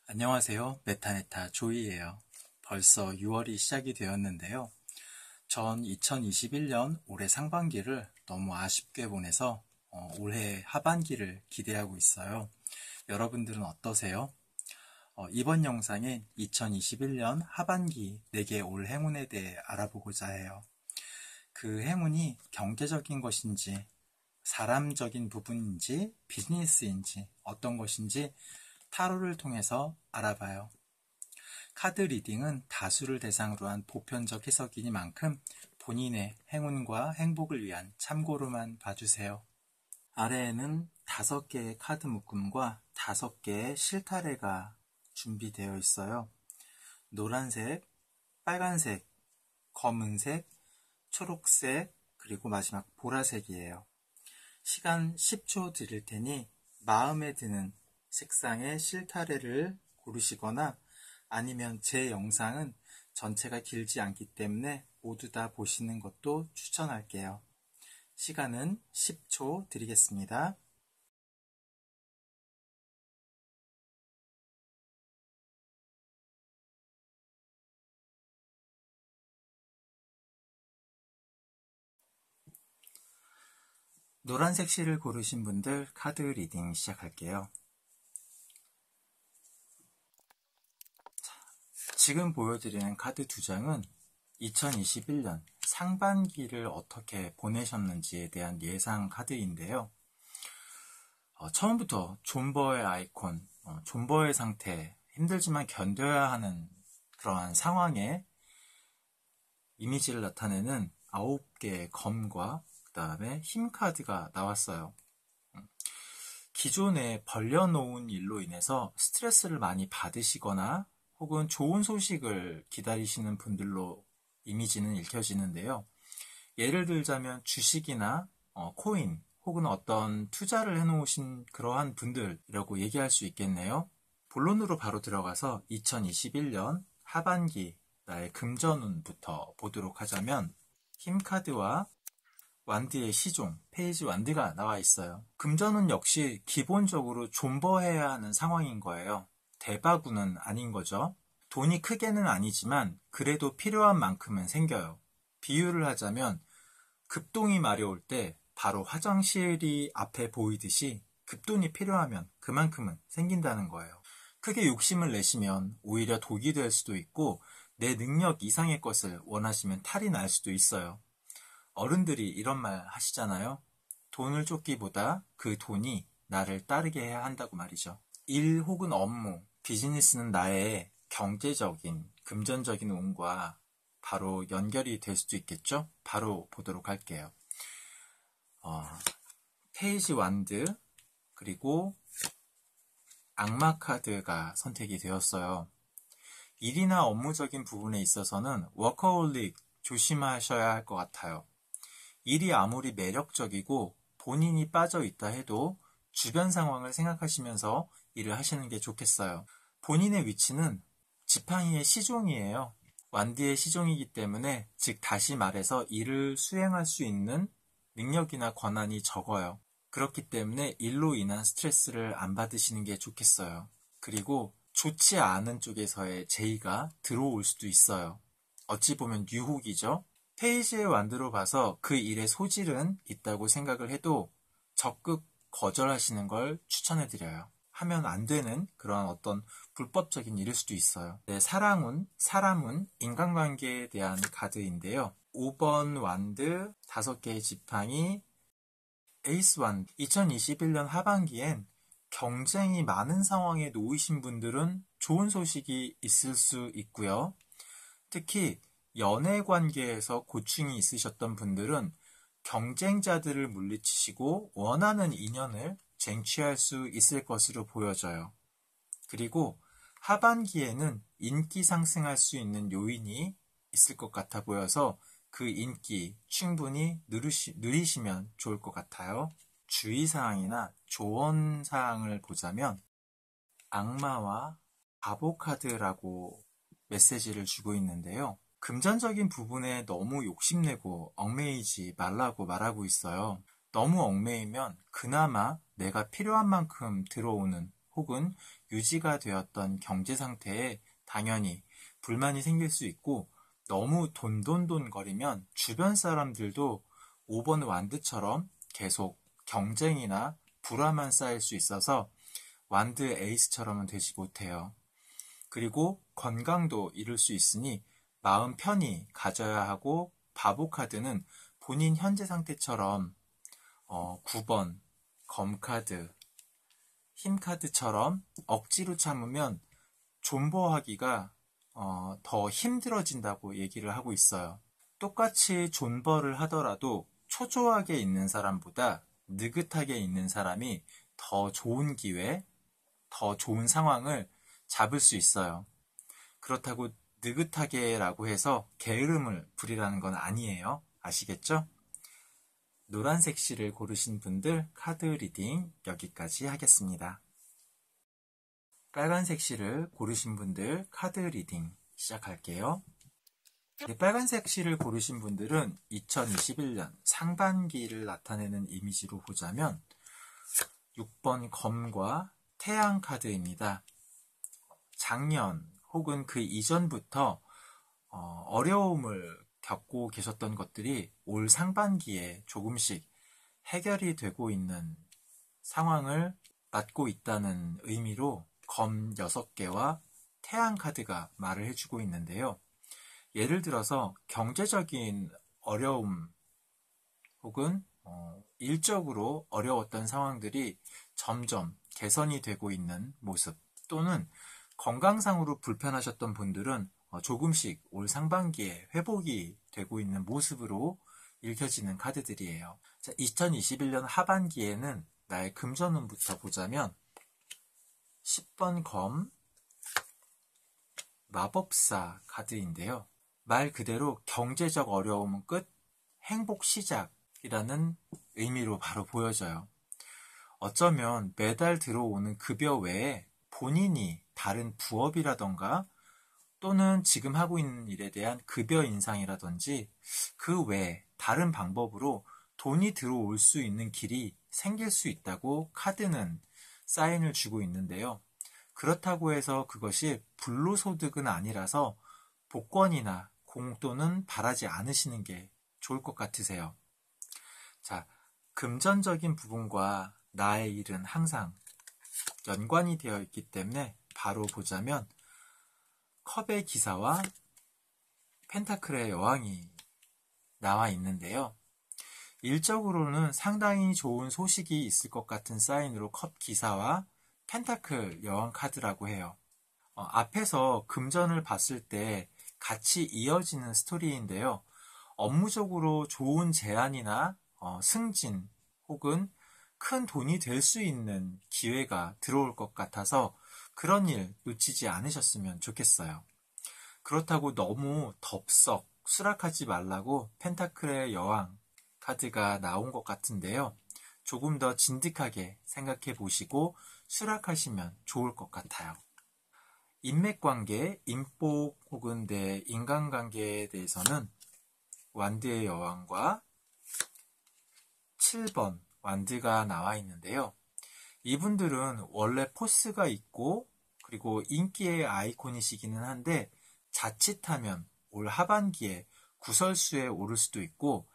안녕하세요. 메타네타 조이예요. 벌써 6월이 시작이 되었는데요. 전 2021년 올해 상반기를 너무 아쉽게 보내서 올해 하반기를 기대하고 있어요. 여러분들은 어떠세요? 이번 영상엔 2021년 하반기 4개 올 행운에 대해 알아보고자 해요. 그 행운이 경제적인 것인지, 사람적인 부분인지, 비즈니스인지, 어떤 것인지 타로를 통해서 알아봐요. 카드 리딩은 다수를 대상으로 한 보편적 해석이니만큼 본인의 행운과 행복을 위한 참고로만 봐주세요. 아래에는 5개의 카드 묶음과 5개의 실타래가 준비되어 있어요. 노란색, 빨간색, 검은색, 초록색, 그리고 마지막 보라색이에요. 시간 10초 드릴 테니 마음에 드는 색상의 실타래를 고르시거나 아니면 제 영상은 전체가 길지 않기 때문에 모두 다 보시는 것도 추천할게요. 시간은 10초 드리겠습니다. 노란색 실을 고르신 분들 카드 리딩 시작할게요. 지금 보여드리는 카드 2장은 2021년 상반기를 어떻게 보내셨는지에 대한 예상 카드인데요. 처음부터 존버의 아이콘, 존버의 상태, 힘들지만 견뎌야 하는 그러한 상황에 이미지를 나타내는 9개의 검과 그 다음에 힘 카드가 나왔어요. 기존에 벌려놓은 일로 인해서 스트레스를 많이 받으시거나 혹은 좋은 소식을 기다리시는 분들로 이미지는 읽혀지는데요. 예를 들자면 주식이나 코인 혹은 어떤 투자를 해놓으신 그러한 분들이라고 얘기할 수 있겠네요. 본론으로 바로 들어가서 2021년 하반기 나의 금전운부터 보도록 하자면 힘카드와 완드의 시종, 페이지 완드가 나와 있어요. 금전운 역시 기본적으로 존버해야 하는 상황인 거예요. 대바구는 아닌 거죠. 돈이 크게는 아니지만 그래도 필요한 만큼은 생겨요. 비유를 하자면 급동이 마려울 때 바로 화장실이 앞에 보이듯이 급돈이 필요하면 그만큼은 생긴다는 거예요. 크게 욕심을 내시면 오히려 독이 될 수도 있고 내 능력 이상의 것을 원하시면 탈이 날 수도 있어요. 어른들이 이런 말 하시잖아요. 돈을 쫓기보다 그 돈이 나를 따르게 해야 한다고 말이죠. 일 혹은 업무, 비즈니스는 나의 경제적인, 금전적인 운과 바로 연결이 될 수도 있겠죠? 바로 보도록 할게요. 페이지 완드, 그리고 악마 카드가 선택이 되었어요. 일이나 업무적인 부분에 있어서는 워커홀릭 조심하셔야 할 것 같아요. 일이 아무리 매력적이고 본인이 빠져 있다 해도 주변 상황을 생각하시면서 일을 하시는 게 좋겠어요. 본인의 위치는 지팡이의 시종이에요. 완드의 시종이기 때문에 즉 다시 말해서 일을 수행할 수 있는 능력이나 권한이 적어요. 그렇기 때문에 일로 인한 스트레스를 안 받으시는 게 좋겠어요. 그리고 좋지 않은 쪽에서의 제의가 들어올 수도 있어요. 어찌 보면 유혹이죠. 페이지의 완드로 봐서 그 일의 소질은 있다고 생각을 해도 적극 거절하시는 걸 추천해드려요. 하면 안 되는 그런 어떤 불법적인 일일 수도 있어요. 네, 사랑운, 사람운, 인간관계에 대한 카드인데요. 5번 완드, 5개의 지팡이, 에이스 완드. 2021년 하반기엔 경쟁이 많은 상황에 놓이신 분들은 좋은 소식이 있을 수 있고요. 특히 연애 관계에서 고충이 있으셨던 분들은 경쟁자들을 물리치시고 원하는 인연을 쟁취할 수 있을 것으로 보여져요. 그리고 하반기에는 인기 상승할 수 있는 요인이 있을 것 같아 보여서 그 인기 충분히 누리시면 좋을 것 같아요. 주의사항이나 조언사항을 보자면 악마와 바보 카드라고 메시지를 주고 있는데요. 금전적인 부분에 너무 욕심내고 얽매이지 말라고 말하고 있어요. 너무 얽매이면 그나마 내가 필요한 만큼 들어오는 혹은 유지가 되었던 경제 상태에 당연히 불만이 생길 수 있고, 너무 돈돈돈거리면 주변 사람들도 5번 완드처럼 계속 경쟁이나 불화만 쌓일 수 있어서 완드 에이스처럼은 되지 못해요. 그리고 건강도 잃을 수 있으니 마음 편히 가져야 하고, 바보 카드는 본인 현재 상태처럼 9번, 검카드, 힘카드처럼 억지로 참으면 존버하기가 더 힘들어진다고 얘기를 하고 있어요. 똑같이 존버를 하더라도 초조하게 있는 사람보다 느긋하게 있는 사람이 더 좋은 기회, 더 좋은 상황을 잡을 수 있어요. 그렇다고 느긋하게라고 해서 게으름을 부리라는 건 아니에요. 아시겠죠? 노란색 실을 고르신 분들 카드 리딩 여기까지 하겠습니다. 빨간색 실을 고르신 분들 카드 리딩 시작할게요. 빨간색 실을 고르신 분들은 2021년 상반기를 나타내는 이미지로 보자면 6번 검과 태양 카드입니다. 작년 혹은 그 이전부터 어려움을 겪고 계셨던 것들이 올 상반기에 조금씩 해결이 되고 있는 상황을 맞고 있다는 의미로 검 6개와 태양 카드가 말을 해주고 있는데요. 예를 들어서 경제적인 어려움 혹은 일적으로 어려웠던 상황들이 점점 개선이 되고 있는 모습, 또는 건강상으로 불편하셨던 분들은 조금씩 올 상반기에 회복이 되고 있는 모습으로 읽혀지는 카드들이에요. 자, 2021년 하반기에는 나의 금전운부터 보자면 10번 검, 마법사 카드인데요. 말 그대로 경제적 어려움은 끝, 행복 시작이라는 의미로 바로 보여져요. 어쩌면 매달 들어오는 급여 외에 본인이 다른 부업이라던가 또는 지금 하고 있는 일에 대한 급여 인상이라든지 그 외에 다른 방법으로 돈이 들어올 수 있는 길이 생길 수 있다고 카드는 사인을 주고 있는데요. 그렇다고 해서 그것이 불로소득은 아니라서 복권이나 공돈은 바라지 않으시는 게 좋을 것 같으세요. 자, 금전적인 부분과 나의 일은 항상 연관이 되어 있기 때문에 바로 보자면 컵의 기사와 펜타클의 여왕이 나와 있는데요. 일적으로는 상당히 좋은 소식이 있을 것 같은 사인으로 컵 기사와 펜타클 여왕 카드라고 해요. 앞에서 금전을 봤을 때 같이 이어지는 스토리인데요. 업무적으로 좋은 제안이나 승진 혹은 큰 돈이 될 수 있는 기회가 들어올 것 같아서 그런 일 놓치지 않으셨으면 좋겠어요. 그렇다고 너무 덥석 수락하지 말라고 펜타클의 여왕 카드가 나온 것 같은데요. 조금 더 진득하게 생각해 보시고 수락하시면 좋을 것 같아요. 인맥관계, 인복 혹은 내 인간관계에 대해서는 완드의 여왕과 7번 완드가 나와 있는데요. 이분들은 원래 포스가 있고 그리고 인기의 아이콘이시기는 한데 자칫하면 올 하반기에 구설수에 오를 수도 있고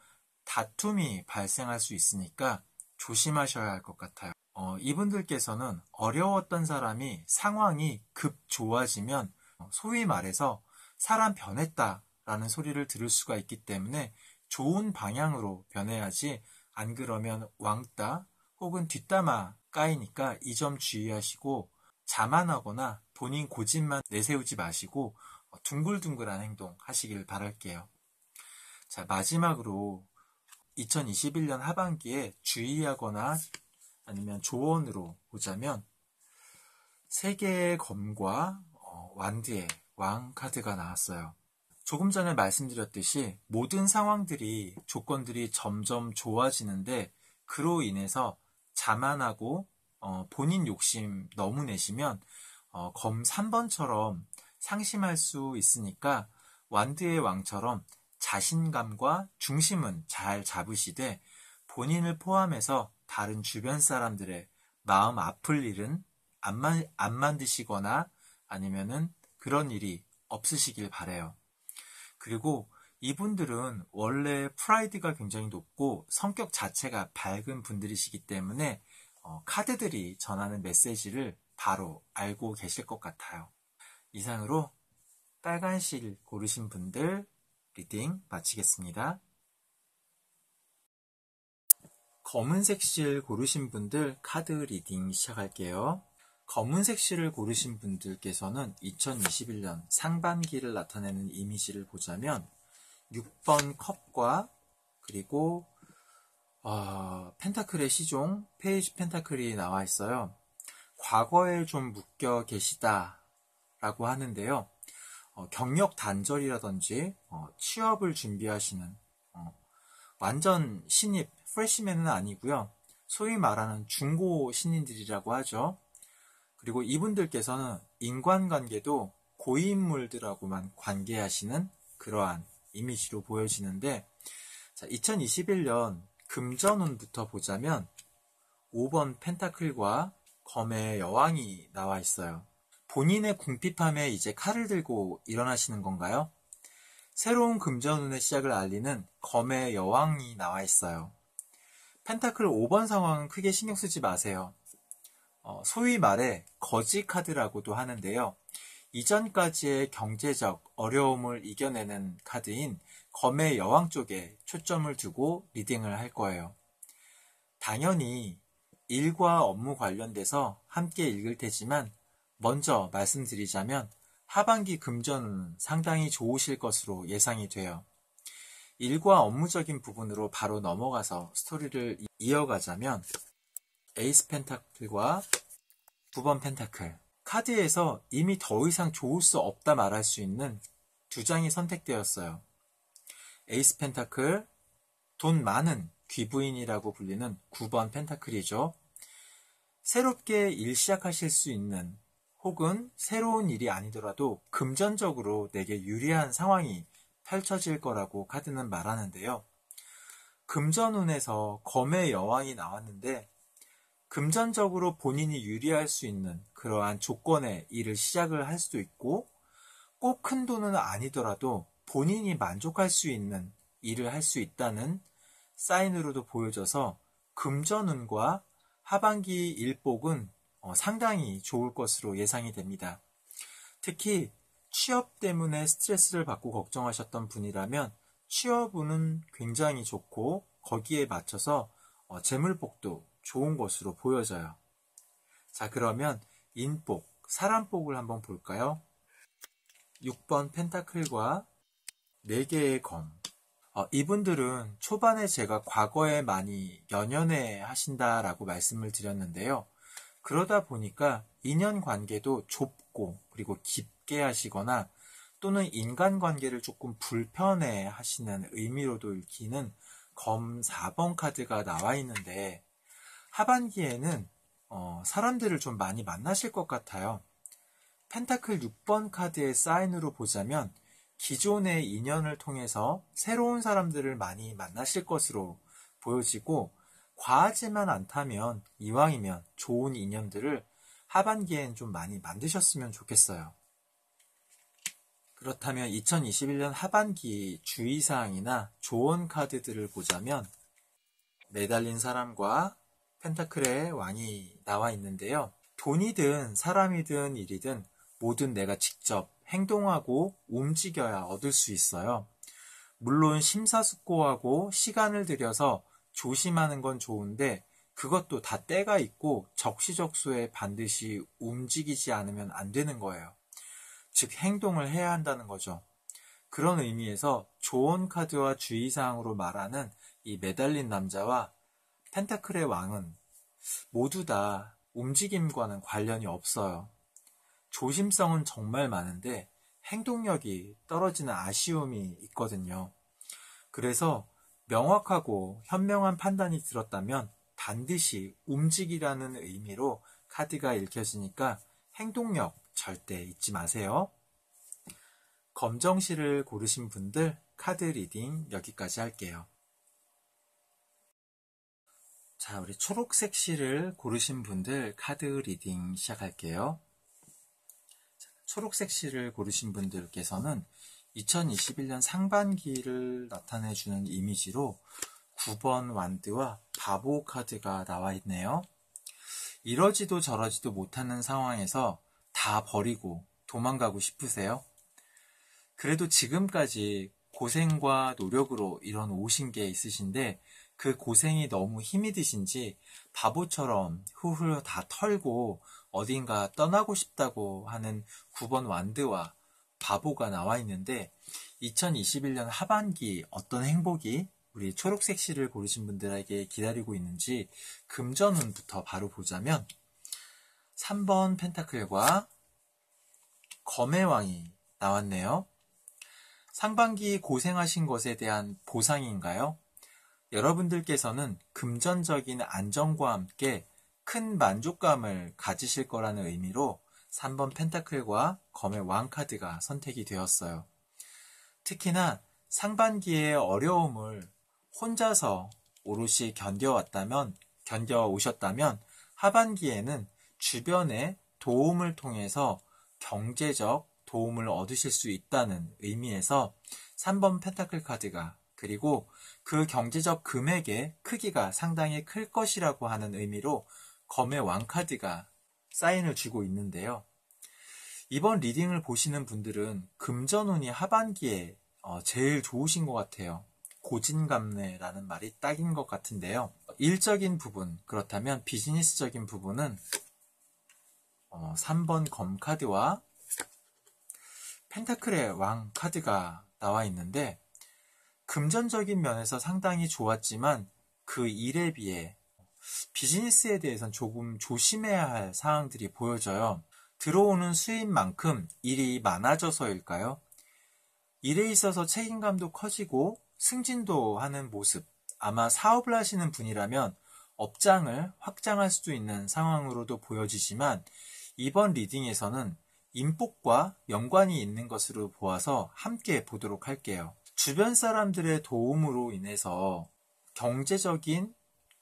다툼이 발생할 수 있으니까 조심하셔야 할 것 같아요. 이분들께서는 어려웠던 사람이 상황이 급 좋아지면 소위 말해서 사람 변했다라는 소리를 들을 수가 있기 때문에 좋은 방향으로 변해야지, 안 그러면 왕따 혹은 뒷담화 까이니까 이 점 주의하시고 자만하거나 본인 고집만 내세우지 마시고 둥글둥글한 행동 하시길 바랄게요. 자, 마지막으로 2021년 하반기에 주의하거나 아니면 조언으로 보자면 3개의 검과 완드의 왕 카드가 나왔어요. 조금 전에 말씀드렸듯이 모든 상황들이, 조건들이 점점 좋아지는데 그로 인해서 자만하고 본인 욕심 너무 내시면 검 3번처럼 상심할 수 있으니까 완드의 왕처럼 자신감과 중심은 잘 잡으시되 본인을 포함해서 다른 주변 사람들의 마음 아플 일은 안 만드시거나 아니면은 그런 일이 없으시길 바래요. 그리고 이분들은 원래 프라이드가 굉장히 높고 성격 자체가 밝은 분들이시기 때문에 카드들이 전하는 메시지를 바로 알고 계실 것 같아요. 이상으로 빨간 실 고르신 분들 리딩 마치겠습니다. 검은색 실 고르신 분들 카드 리딩 시작할게요. 검은색 실을 고르신 분들께서는 2021년 상반기를 나타내는 이미지를 보자면 6번 컵과 그리고 펜타클의 시종, 페이지 펜타클이 나와 있어요. 과거에 좀 묶여 계시다라고 하는데요. 경력 단절이라든지 취업을 준비하시는 완전 신입, 프레시맨은 아니고요. 소위 말하는 중고 신인들이라고 하죠. 그리고 이분들께서는 인간관계도 고인물들하고만 관계하시는 그러한 이미지로 보여지는데, 자, 2021년 금전운부터 보자면 5번 펜타클과 검의 여왕이 나와 있어요. 본인의 궁핍함에 이제 칼을 들고 일어나시는 건가요? 새로운 금전운의 시작을 알리는 검의 여왕이 나와 있어요. 펜타클 5번 상황은 크게 신경 쓰지 마세요. 소위 말해 거지 카드라고도 하는데요. 이전까지의 경제적 어려움을 이겨내는 카드인 검의 여왕 쪽에 초점을 두고 리딩을 할 거예요. 당연히 일과 업무 관련돼서 함께 읽을 테지만 먼저 말씀드리자면 하반기 금전운은 상당히 좋으실 것으로 예상이 돼요. 일과 업무적인 부분으로 바로 넘어가서 스토리를 이어가자면 에이스 펜타클과 9번 펜타클 카드에서 이미 더 이상 좋을 수 없다 말할 수 있는 두 장이 선택되었어요. 에이스 펜타클, 돈 많은 귀부인이라고 불리는 9번 펜타클이죠. 새롭게 일 시작하실 수 있는 혹은 새로운 일이 아니더라도 금전적으로 내게 유리한 상황이 펼쳐질 거라고 카드는 말하는데요. 금전운에서 검의 여왕이 나왔는데 금전적으로 본인이 유리할 수 있는 그러한 조건의 일을 시작을 할 수도 있고 꼭 큰 돈은 아니더라도 본인이 만족할 수 있는 일을 할 수 있다는 사인으로도 보여져서 금전운과 하반기 일복은 상당히 좋을 것으로 예상이 됩니다. 특히 취업 때문에 스트레스를 받고 걱정하셨던 분이라면 취업운은 굉장히 좋고 거기에 맞춰서 재물복도 좋은 것으로 보여져요. 자, 그러면 인복, 사람복을 한번 볼까요? 6번 펜타클과 4개의 검. 이분들은 초반에 제가 과거에 많이 연연해 하신다라고 말씀을 드렸는데요. 그러다 보니까 인연관계도 좁고 그리고 깊게 하시거나 또는 인간관계를 조금 불편해 하시는 의미로도 읽히는 검 4번 카드가 나와 있는데 하반기에는 사람들을 좀 많이 만나실 것 같아요. 펜타클 6번 카드의 사인으로 보자면 기존의 인연을 통해서 새로운 사람들을 많이 만나실 것으로 보여지고 과하지만 않다면 이왕이면 좋은 인연들을 하반기엔 좀 많이 만드셨으면 좋겠어요. 그렇다면 2021년 하반기 주의사항이나 조언 카드들을 보자면 매달린 사람과 펜타클의 왕이 나와 있는데요. 돈이든 사람이든 일이든 뭐든 내가 직접 행동하고 움직여야 얻을 수 있어요. 물론 심사숙고하고 시간을 들여서 조심하는 건 좋은데 그것도 다 때가 있고 적시적소에 반드시 움직이지 않으면 안 되는 거예요. 즉 행동을 해야 한다는 거죠. 그런 의미에서 조언 카드와 주의사항으로 말하는 이 매달린 남자와 펜타클의 왕은 모두 다 움직임과는 관련이 없어요. 조심성은 정말 많은데 행동력이 떨어지는 아쉬움이 있거든요. 그래서 명확하고 현명한 판단이 들었다면 반드시 움직이라는 의미로 카드가 읽혀지니까 행동력 절대 잊지 마세요. 검정실을 고르신 분들 카드 리딩 여기까지 할게요. 자, 우리 초록색 실을 고르신 분들 카드 리딩 시작할게요. 초록색 실을 고르신 분들께서는 2021년 상반기를 나타내주는 이미지로 9번 완드와 바보 카드가 나와 있네요. 이러지도 저러지도 못하는 상황에서 다 버리고 도망가고 싶으세요? 그래도 지금까지 고생과 노력으로 이런 오신 게 있으신데 그 고생이 너무 힘이 드신지 바보처럼 후훌 다 털고 어딘가 떠나고 싶다고 하는 9번 완드와 바보가 나와 있는데 2021년 하반기 어떤 행복이 우리 초록색 실을 고르신 분들에게 기다리고 있는지 금전운부터 바로 보자면 3번 펜타클과 검의 왕이 나왔네요. 상반기 고생하신 것에 대한 보상인가요? 여러분들께서는 금전적인 안정과 함께 큰 만족감을 가지실 거라는 의미로 3번 펜타클과 검의 왕 카드가 선택이 되었어요. 특히나 상반기의 어려움을 혼자서 오롯이 견뎌오셨다면 하반기에는 주변의 도움을 통해서 경제적 도움을 얻으실 수 있다는 의미에서 3번 펜타클 카드가 그리고 그 경제적 금액의 크기가 상당히 클 것이라고 하는 의미로 검의 왕 카드가 사인을 주고 있는데요. 이번 리딩을 보시는 분들은 금전운이 하반기에 제일 좋으신 것 같아요. 고진감래라는 말이 딱인 것 같은데요. 일적인 부분, 그렇다면 비즈니스적인 부분은 3번 검 카드와 펜타클의 왕 카드가 나와 있는데 금전적인 면에서 상당히 좋았지만 그 일에 비해 비즈니스에 대해서는 조금 조심해야 할 사항들이 보여져요. 들어오는 수입만큼 일이 많아져서일까요? 일에 있어서 책임감도 커지고 승진도 하는 모습, 아마 사업을 하시는 분이라면 업장을 확장할 수도 있는 상황으로도 보여지지만 이번 리딩에서는 인복과 연관이 있는 것으로 보아서 함께 보도록 할게요. 주변 사람들의 도움으로 인해서 경제적인,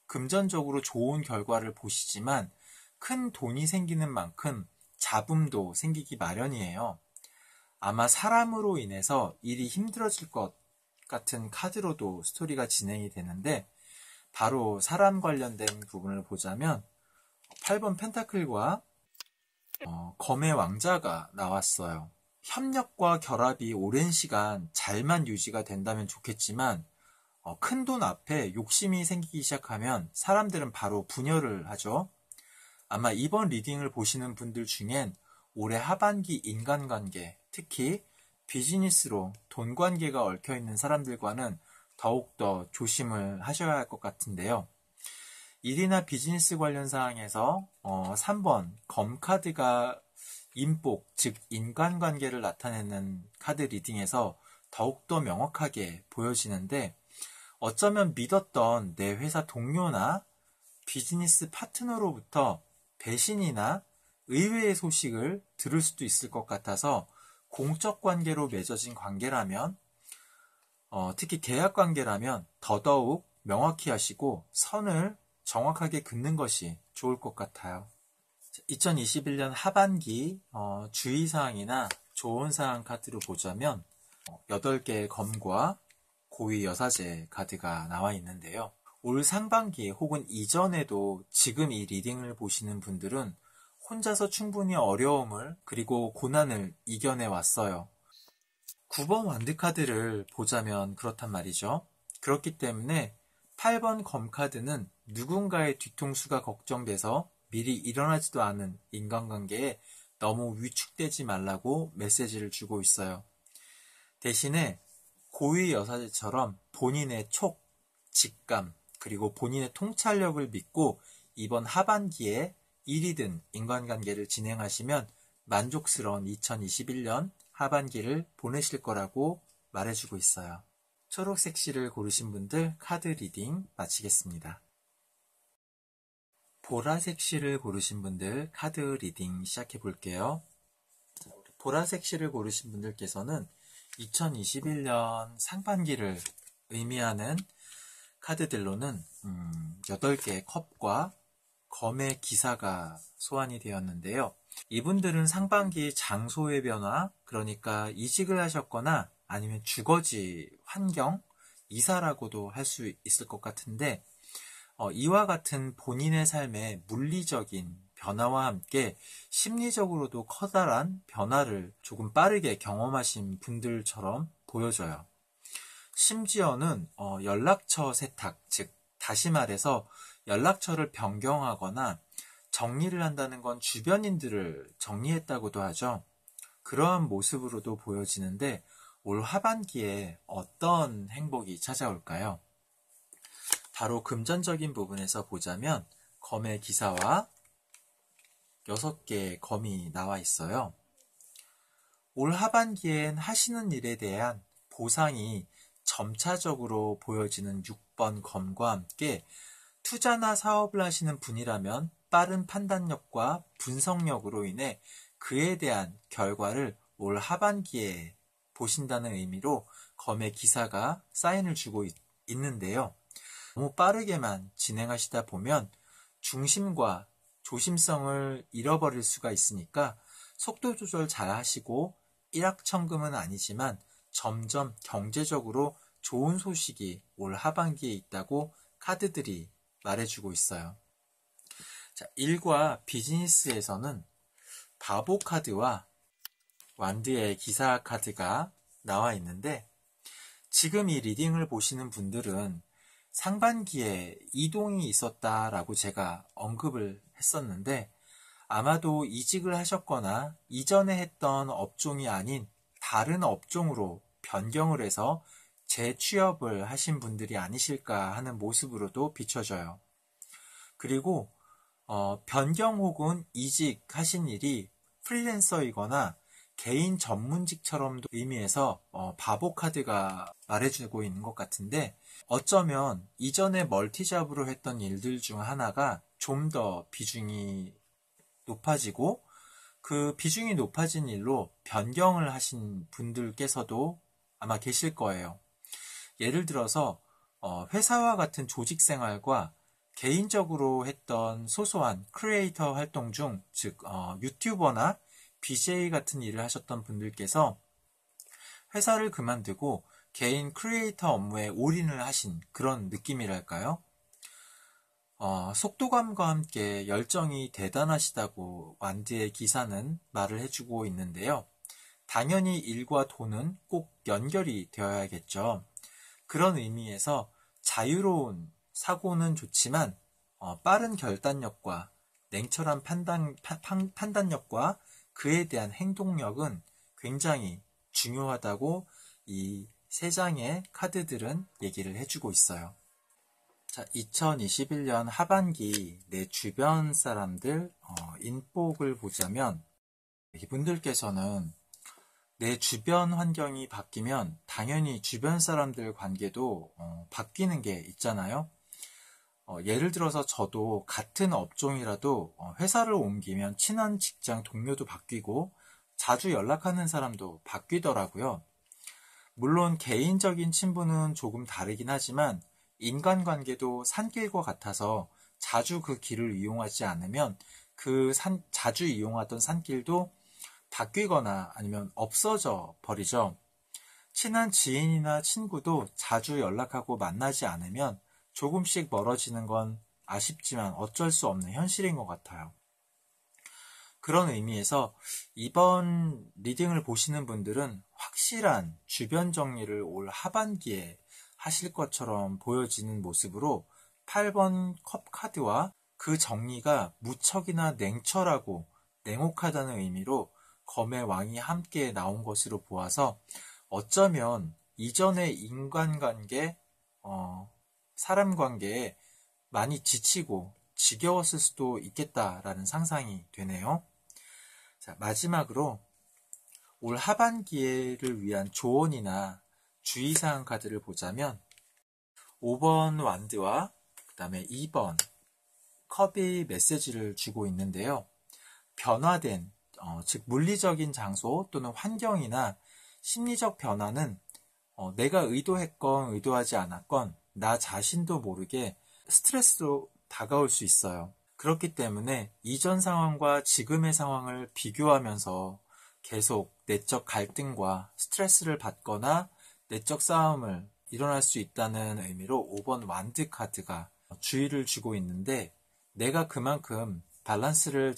금전적으로 좋은 결과를 보시지만 큰 돈이 생기는 만큼 잡음도 생기기 마련이에요. 아마 사람으로 인해서 일이 힘들어질 것 같은 카드로도 스토리가 진행이 되는데 바로 사람 관련된 부분을 보자면 8번 펜타클과 검의 왕자가 나왔어요. 협력과 결합이 오랜 시간 잘만 유지가 된다면 좋겠지만 큰 돈 앞에 욕심이 생기기 시작하면 사람들은 바로 분열을 하죠. 아마 이번 리딩을 보시는 분들 중엔 올해 하반기 인간관계, 특히 비즈니스로 돈 관계가 얽혀있는 사람들과는 더욱더 조심을 하셔야 할 것 같은데요. 일이나 비즈니스 관련 사항에서 3번 검카드가 인복, 즉 인간관계를 나타내는 카드 리딩에서 더욱더 명확하게 보여지는데 어쩌면 믿었던 내 회사 동료나 비즈니스 파트너로부터 배신이나 의외의 소식을 들을 수도 있을 것 같아서 공적 관계로 맺어진 관계라면 특히 계약 관계라면 더더욱 명확히 하시고 선을 정확하게 긋는 것이 좋을 것 같아요. 2021년 하반기 주의사항이나 좋은사항 카드로 보자면 8개의 검과 고위 여사제 카드가 나와 있는데요. 올 상반기 혹은 이전에도 지금 이 리딩을 보시는 분들은 혼자서 충분히 어려움을 그리고 고난을 이겨내 왔어요. 9번 완드 카드를 보자면 그렇단 말이죠. 그렇기 때문에 8번 검 카드는 누군가의 뒤통수가 걱정돼서 미리 일어나지도 않은 인간관계에 너무 위축되지 말라고 메시지를 주고 있어요. 대신에 고위 여사제처럼 본인의 촉, 직감, 그리고 본인의 통찰력을 믿고 이번 하반기에 일이든 인간관계를 진행하시면 만족스러운 2021년 하반기를 보내실 거라고 말해주고 있어요. 초록색 실을 고르신 분들 카드 리딩 마치겠습니다. 보라색 실을 고르신 분들 카드 리딩 시작해 볼게요. 보라색 실을 고르신 분들께서는 2021년 상반기를 의미하는 카드들로는 8개의 컵과 검의 기사가 소환이 되었는데요. 이분들은 상반기 장소의 변화, 그러니까 이직을 하셨거나 아니면 주거지, 환경, 이사라고도 할 수 있을 것 같은데 이와 같은 본인의 삶의 물리적인 변화와 함께 심리적으로도 커다란 변화를 조금 빠르게 경험하신 분들처럼 보여져요. 심지어는 연락처 세탁, 즉 다시 말해서 연락처를 변경하거나 정리를 한다는 건 주변인들을 정리했다고도 하죠. 그러한 모습으로도 보여지는데 올 하반기에 어떤 행복이 찾아올까요? 바로 금전적인 부분에서 보자면 검의 기사와 6개의 검이 나와 있어요. 올 하반기엔 하시는 일에 대한 보상이 점차적으로 보여지는 6번 검과 함께 투자나 사업을 하시는 분이라면 빠른 판단력과 분석력으로 인해 그에 대한 결과를 올 하반기에 보신다는 의미로 검의 기사가 사인을 주고 있는데요. 너무 빠르게만 진행하시다 보면 중심과 조심성을 잃어버릴 수가 있으니까 속도 조절 잘 하시고 일확천금은 아니지만 점점 경제적으로 좋은 소식이 올 하반기에 있다고 카드들이 말해주고 있어요. 자, 일과 비즈니스에서는 바보 카드와 완드의 기사 카드가 나와 있는데 지금 이 리딩을 보시는 분들은 상반기에 이동이 있었다라고 제가 언급을 했었는데 아마도 이직을 하셨거나 이전에 했던 업종이 아닌 다른 업종으로 변경을 해서 재취업을 하신 분들이 아니실까 하는 모습으로도 비춰져요. 그리고 변경 혹은 이직하신 일이 프리랜서이거나 개인 전문직처럼도 의미해서 바보 카드가 말해주고 있는 것 같은데 어쩌면 이전에 멀티잡으로 했던 일들 중 하나가 좀 더 비중이 높아지고 그 비중이 높아진 일로 변경을 하신 분들께서도 아마 계실 거예요. 예를 들어서 회사와 같은 조직 생활과 개인적으로 했던 소소한 크리에이터 활동 중, 즉 유튜버나 BJ 같은 일을 하셨던 분들께서 회사를 그만두고 개인 크리에이터 업무에 올인을 하신 그런 느낌이랄까요? 속도감과 함께 열정이 대단하시다고 완드의 기사는 말을 해주고 있는데요. 당연히 일과 돈은 꼭 연결이 되어야겠죠. 그런 의미에서 자유로운 사고는 좋지만 빠른 결단력과 냉철한 판단력과 그에 대한 행동력은 굉장히 중요하다고 이 세 장의 카드들은 얘기를 해주고 있어요. 자, 2021년 하반기 내 주변 사람들 인복을 보자면 이분들께서는 내 주변 환경이 바뀌면 당연히 주변 사람들 관계도 바뀌는 게 있잖아요. 예를 들어서 저도 같은 업종이라도 회사를 옮기면 친한 직장 동료도 바뀌고 자주 연락하는 사람도 바뀌더라고요. 물론 개인적인 친분은 조금 다르긴 하지만 인간관계도 산길과 같아서 자주 그 길을 이용하지 않으면 자주 이용하던 산길도 바뀌거나 아니면 없어져 버리죠. 친한 지인이나 친구도 자주 연락하고 만나지 않으면 조금씩 멀어지는 건 아쉽지만 어쩔 수 없는 현실인 것 같아요. 그런 의미에서 이번 리딩을 보시는 분들은 확실한 주변 정리를 올 하반기에 하실 것처럼 보여지는 모습으로 8번 컵 카드와 그 정리가 무척이나 냉철하고 냉혹하다는 의미로 검의 왕이 함께 나온 것으로 보아서 어쩌면 이전의 인간관계, 사람 관계에 많이 지치고 지겨웠을 수도 있겠다라는 상상이 되네요. 자, 마지막으로 올 하반기를 위한 조언이나 주의사항 카드를 보자면 5번 완드와 그 다음에 2번 컵이 메시지를 주고 있는데요. 변화된, 즉 물리적인 장소 또는 환경이나 심리적 변화는 내가 의도했건 의도하지 않았건 나 자신도 모르게 스트레스로 다가올 수 있어요. 그렇기 때문에 이전 상황과 지금의 상황을 비교하면서 계속 내적 갈등과 스트레스를 받거나 내적 싸움을 일어날 수 있다는 의미로 5번 완드 카드가 주의를 주고 있는데, 내가 그만큼 밸런스를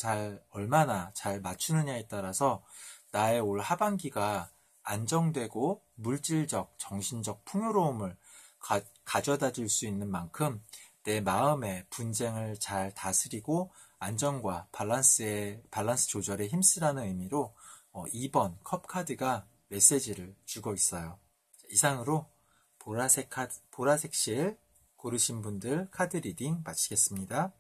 얼마나 잘 맞추느냐에 따라서 나의 올 하반기가 안정되고 물질적, 정신적 풍요로움을 가져다 줄 수 있는 만큼 내 마음의 분쟁을 잘 다스리고 안정과 밸런스 조절에 힘쓰라는 의미로 2번 컵 카드가 메시지를 주고 있어요. 이상으로 보라색 실 고르신 분들 카드 리딩 마치겠습니다.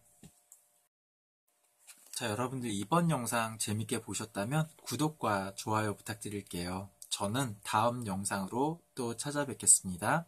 자, 여러분들 이번 영상 재밌게 보셨다면 구독과 좋아요 부탁드릴게요. 저는 다음 영상으로 또 찾아뵙겠습니다.